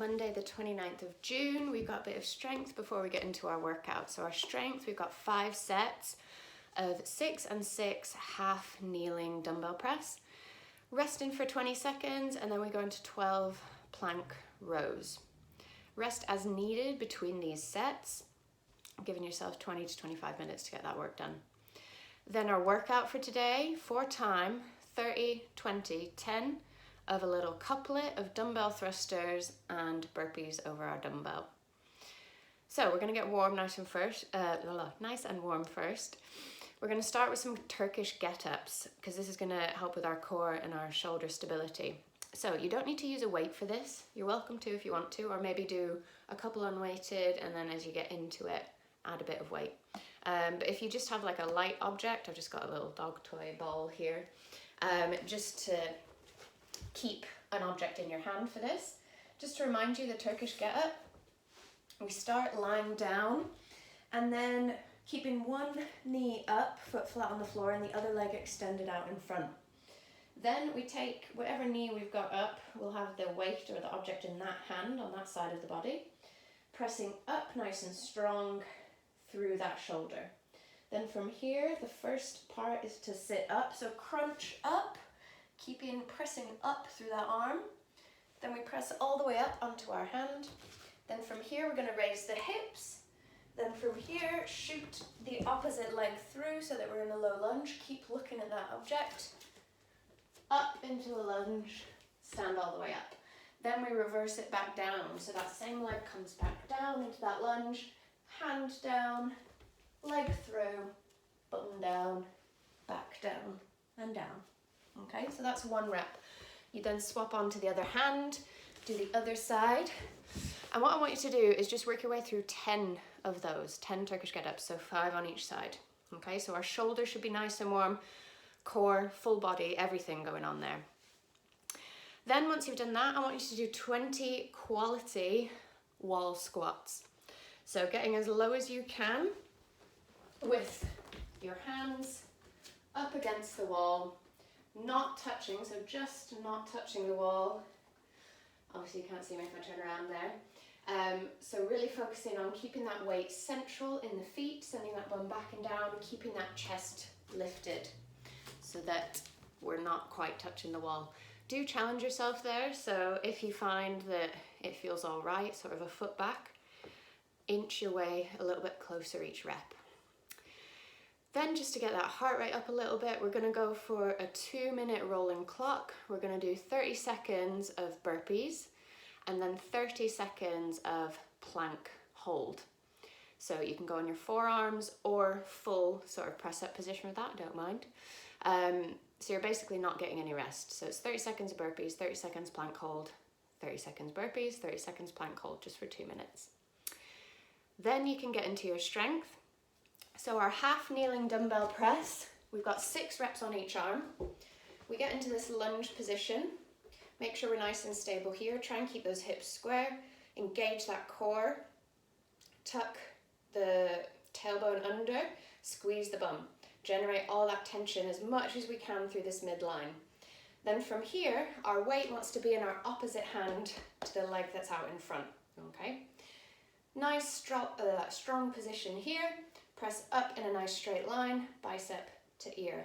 Monday the 29th of June. We've got a bit of strength before we get into our workout. So our strength, we've got 5 sets of 6 and 6 half kneeling dumbbell press. Resting for 20 seconds and then we go into 12 plank rows. Rest as needed between these sets, giving yourself 20 to 25 minutes to get that work done. Then our workout for today, for time, 30, 20, 10 of a little couplet of dumbbell thrusters and burpees over our dumbbell. So we're gonna get warm nice and warm first. We're gonna start with some Turkish get-ups because this is gonna help with our core and our shoulder stability. So you don't need to use a weight for this. You're welcome to if you want to, or maybe do a couple unweighted and then as you get into it, add a bit of weight. But if you just have like a light object, I've just got a little dog toy ball here, just to keep an object in your hand for this. Just to remind you, the Turkish get-up, we start lying down and then keeping one knee up, foot flat on the floor, and the other leg extended out in front. Then we take whatever knee we've got up, we'll have the weight or the object in that hand on that side of the body, pressing up nice and strong through that shoulder. Then from here, the first part is to sit up, so crunch up, pressing up through that arm. Then we press all the way up onto our hand. Then from here, we're gonna raise the hips. Then from here, shoot the opposite leg through so that we're in a low lunge. Keep looking at that object. Up into a lunge, stand all the way up. Then we reverse it back down. So that same leg comes back down into that lunge, hand down, leg through, button down, back down, and down. Okay, so that's 1 rep. You then swap onto the other hand, do the other side. And what I want you to do is just work your way through 10 of those, 10 Turkish get-ups, so 5 on each side. Okay, so our shoulders should be nice and warm, core, full body, everything going on there. Then once you've done that, I want you to do 20 quality wall squats. So getting as low as you can with your hands up against the wall, not touching, so just not touching the wall. Obviously you can't see me if I turn around there. So really focusing on keeping that weight central in the feet, sending that bum back and down, keeping that chest lifted so that we're not quite touching the wall. Do challenge yourself there, so if you find that it feels all right, sort of a foot back, inch your way a little bit closer each rep. Then just to get that heart rate up a little bit, we're gonna go for a 2-minute rolling clock. We're gonna do 30 seconds of burpees and then 30 seconds of plank hold. So you can go on your forearms or full sort of press up position with that, don't mind. So you're basically not getting any rest. So it's 30 seconds of burpees, 30 seconds plank hold, 30 seconds burpees, 30 seconds plank hold, just for 2 minutes. Then you can get into your strength. So our half kneeling dumbbell press, we've got 6 reps on each arm. We get into this lunge position. Make sure we're nice and stable here. Try and keep those hips square. Engage that core. Tuck the tailbone under. Squeeze the bum. Generate all that tension as much as we can through this midline. Then from here, our weight wants to be in our opposite hand to the leg that's out in front. Okay? Nice strong position here. Press up in a nice straight line, bicep to ear.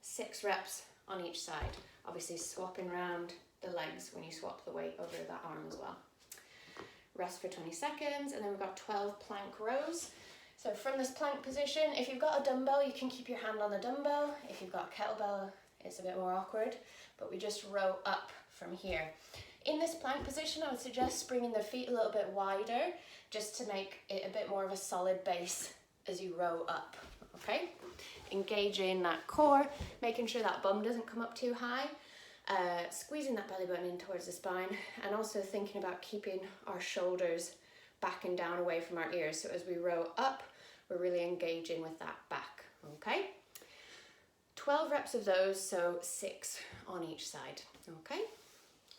6 reps on each side. Obviously swapping around the legs when you swap the weight over that arm as well. Rest for 20 seconds, and then we've got 12 plank rows. So from this plank position, if you've got a dumbbell, you can keep your hand on the dumbbell. If you've got a kettlebell, it's a bit more awkward, but we just row up from here. In this plank position, I would suggest bringing the feet a little bit wider, just to make it a bit more of a solid base as you row up, okay? Engaging that core, making sure that bum doesn't come up too high, squeezing that belly button in towards the spine, and also thinking about keeping our shoulders back and down away from our ears. So as we row up, we're really engaging with that back, okay? 12 reps of those, so 6 on each side, okay?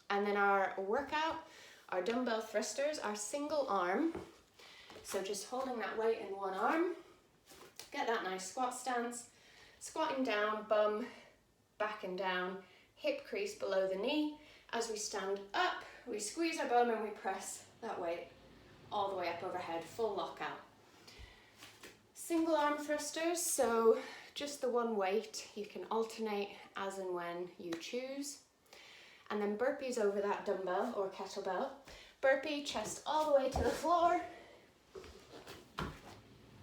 And then our workout, our dumbbell thrusters, our single arm. So just holding that weight in one arm, get that nice squat stance, squatting down, bum back and down, hip crease below the knee. As we stand up, we squeeze our bum and we press that weight all the way up overhead, full lockout. Single arm thrusters, so just the one weight, you can alternate as and when you choose. And then burpees over that dumbbell or kettlebell. Burpee, chest all the way to the floor.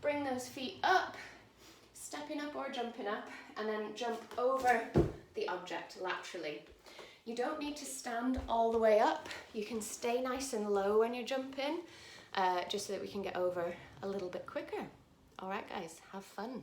Bring those feet up, stepping up or jumping up, and then jump over the object laterally. You don't need to stand all the way up. You can stay nice and low when you're jumping, just so that we can get over a little bit quicker. All right, guys, have fun.